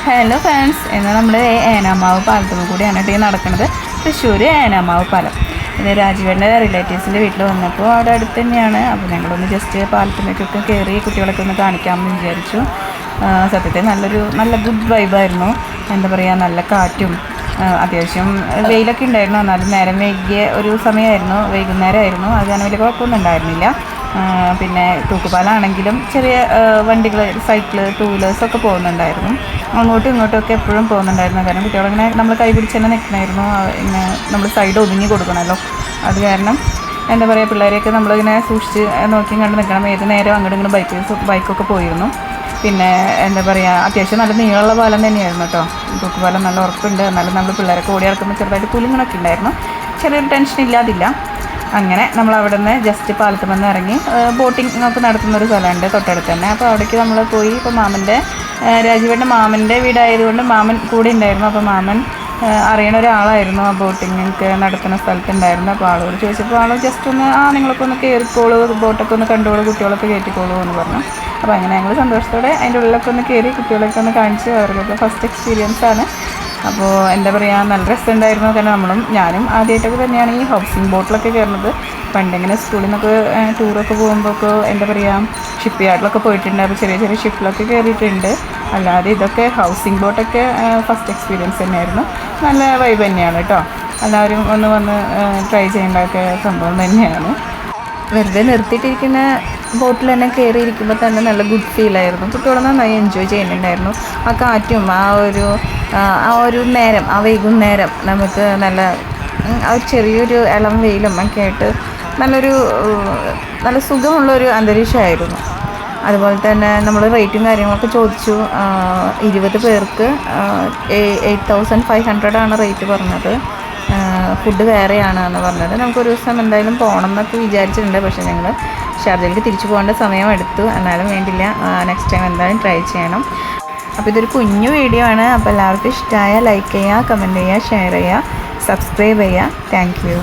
Hello friends, ഇന്ന് നമ്മൾ ഏനാമാവ് പാലത്തുമ്മ കൂടിയാണ് ഈ നടക്കുന്നത്. തൃശ്ശൂർ ഏനാമാവ് പാലം. ഇത് രാജീവേൻ്റെ റിലേറ്റീവ്സിൻ്റെ വീട്ടിൽ വന്നപ്പോൾ അവിടെ അടുത്ത് തന്നെയാണ്. അപ്പോൾ ഞങ്ങളൊന്ന് ജസ്റ്റ് പാലത്തുമ്മയ്ക്കൊക്കെ കയറി കുട്ടികളൊക്കെ ഒന്ന് കാണിക്കാമെന്ന് വിചാരിച്ചു. സത്യത്തിൽ നല്ല ഗുഡ് വൈബായിരുന്നു. എന്താ പറയുക, നല്ല കാറ്റും അത്യാവശ്യം വെയിലൊക്കെ ഉണ്ടായിരുന്നു. എന്നാലും നേരം വൈകിയ ഒരു സമയമായിരുന്നു, വൈകുന്നേരമായിരുന്നു. അത് കാരണം വലിയ കുഴപ്പമൊന്നും ഉണ്ടായിരുന്നില്ല. പിന്നെ തൂക്കുപാലാണെങ്കിലും ചെറിയ വണ്ടികൾ, സൈക്കിള്, ടൂ വീലേഴ്സൊക്കെ പോകുന്നുണ്ടായിരുന്നു. അങ്ങോട്ടും ഇങ്ങോട്ടുമൊക്കെ എപ്പോഴും പോകുന്നുണ്ടായിരുന്നു. കാരണം കുട്ടികളിങ്ങനെ നമ്മൾ കൈ പിടിച്ച് തന്നെ നിൽക്കണമായിരുന്നു. ഇങ്ങനെ നമ്മൾ സൈഡ് ഒതുങ്ങി കൊടുക്കണമല്ലോ. അത് കാരണം എന്താ പറയുക, പിള്ളേരെയൊക്കെ നമ്മളിങ്ങനെ സൂക്ഷിച്ച് നോക്കി കണ്ട് നിൽക്കണം. ഏത് നേരം അങ്ങോട്ടും ഇങ്ങോട്ടും ബൈക്കൊക്കെ പോയിരുന്നു. പിന്നെ എന്താ പറയുക, അത്യാവശ്യം നല്ല നീളമുള്ള പാലം തന്നെയായിരുന്നു കേട്ടോ. തൂക്കുപാലം നല്ല ഉറപ്പുണ്ട്. എന്നാലും നമ്മൾ പിള്ളേരൊക്കെ ഓടി നടക്കുമ്പോൾ ചെറുതായിട്ട് കുലുങ്ങണൊക്കെ ഉണ്ടായിരുന്നു. ചെറിയൊരു ടെൻഷൻ ഇല്ലാതില്ല. അങ്ങനെ നമ്മൾ അവിടെ നിന്ന് ജസ്റ്റ് പാലത്തുമെന്ന് ഇറങ്ങി ബോട്ടിംഗ് ഒക്കെ നടത്തുന്നൊരു സ്ഥലമുണ്ട് തൊട്ടടുത്ത് തന്നെ. അപ്പോൾ അവിടേക്ക് നമ്മൾ പോയി. ഇപ്പോൾ രാജീവേട്ടൻ്റെ മാമൻ്റെ വീടായതുകൊണ്ട് മാമൻ കൂടെ ഉണ്ടായിരുന്നു. അപ്പോൾ മാമൻ അറിയണ ഒരാളായിരുന്നു ആ ബോട്ടിങ്ങൊക്കെ നടത്തുന്ന സ്ഥലത്തുണ്ടായിരുന്നു. അപ്പോൾ ആളോട് ചോദിച്ചപ്പോൾ ആൾ ജസ്റ്റ് ഒന്ന് നിങ്ങളൊക്കെ ഒന്ന് കയറിക്കോളൂ, ബോട്ടൊക്കെ ഒന്ന് കണ്ടോളൂ, കുട്ടികളൊക്കെ കയറ്റിക്കോളൂ എന്ന് പറഞ്ഞു. അപ്പോൾ അങ്ങനെ ഞങ്ങൾ സന്തോഷത്തോടെ അതിൻ്റെ ഉള്ളിലൊക്കെ ഒന്ന് കയറി കുട്ടികളൊക്കെ ഒന്ന് കാണിച്ച് അവർക്കൊക്കെ ഫസ്റ്റ് എക്സ്പീരിയൻസ് ആണ്. അപ്പോൾ എന്താ പറയുക, നല്ല രസമുണ്ടായിരുന്നു. കാരണം ഞാനും ആദ്യമായിട്ടൊക്കെ തന്നെയാണ് ഈ ഹൗസിംഗ് ബോട്ടിലൊക്കെ കയറുന്നത്. പണ്ടിങ്ങനെ സ്കൂളിൽ നിന്നൊക്കെ ടൂറൊക്കെ പോകുമ്പോഴൊക്കെ എന്താ പറയുക, ഷിപ്പ് യാർഡിലൊക്കെ പോയിട്ടുണ്ട്. അപ്പോൾ ചെറിയ ചെറിയ ഷിപ്പിലൊക്കെ കയറിയിട്ടുണ്ട്. അല്ലാതെ ഇതൊക്കെ ഹൗസിംഗ് ബോട്ടൊക്കെ ഫസ്റ്റ് എക്സ്പീരിയൻസ് തന്നെയായിരുന്നു. നല്ല വൈബ് തന്നെയാണ് കേട്ടോ. എല്ലാവരും ഒന്ന് വന്ന് ട്രൈ ചെയ്യേണ്ടതൊക്കെ സംഭവം തന്നെയാണ്. വെറുതെ നിർത്തിയിട്ടിരിക്കുന്ന ബോട്ടിൽ തന്നെ കയറിയിരിക്കുമ്പോൾ തന്നെ നല്ല ഗുഡ് ഫീലായിരുന്നു. കുട്ടികൾ നന്നായി എൻജോയ് ചെയ്യുന്നുണ്ടായിരുന്നു. ആ കാറ്റും ആ ഒരു നേരം, ആ വൈകുന്നേരം നമുക്ക് നല്ല ചെറിയൊരു ഇളം വെയിലും ഒക്കെ ആയിട്ട് നല്ല സുഖമുള്ളൊരു അന്തരീക്ഷമായിരുന്നു. അതുപോലെ തന്നെ നമ്മൾ റേറ്റും കാര്യങ്ങളൊക്കെ ചോദിച്ചു. 20 പേർക്ക് 8500 ആണ് റേറ്റ് പറഞ്ഞത്. ഫുഡ് വേറെയാണ് എന്ന് പറഞ്ഞത്. നമുക്കൊരു ദിവസം എന്തായാലും പോകണം എന്നൊക്കെ വിചാരിച്ചിട്ടുണ്ട്. പക്ഷേ ഞങ്ങൾ ഷാർജയിലേക്ക് തിരിച്ചു പോകേണ്ട സമയം എടുത്തു. എന്നാലും വേണ്ടില്ല, നെക്സ്റ്റ് ടൈം എന്തായാലും ട്രൈ ചെയ്യണം. അപ്പോൾ ഇതൊരു കുഞ്ഞു വീഡിയോ ആണ്. അപ്പോൾ എല്ലാവർക്കും ഇഷ്ടമായ ലൈക്ക് ചെയ്യുക, കമൻറ്റ് ചെയ്യുക, ഷെയർ ചെയ്യുക, സബ്സ്ക്രൈബ് ചെയ്യുക. Thank you.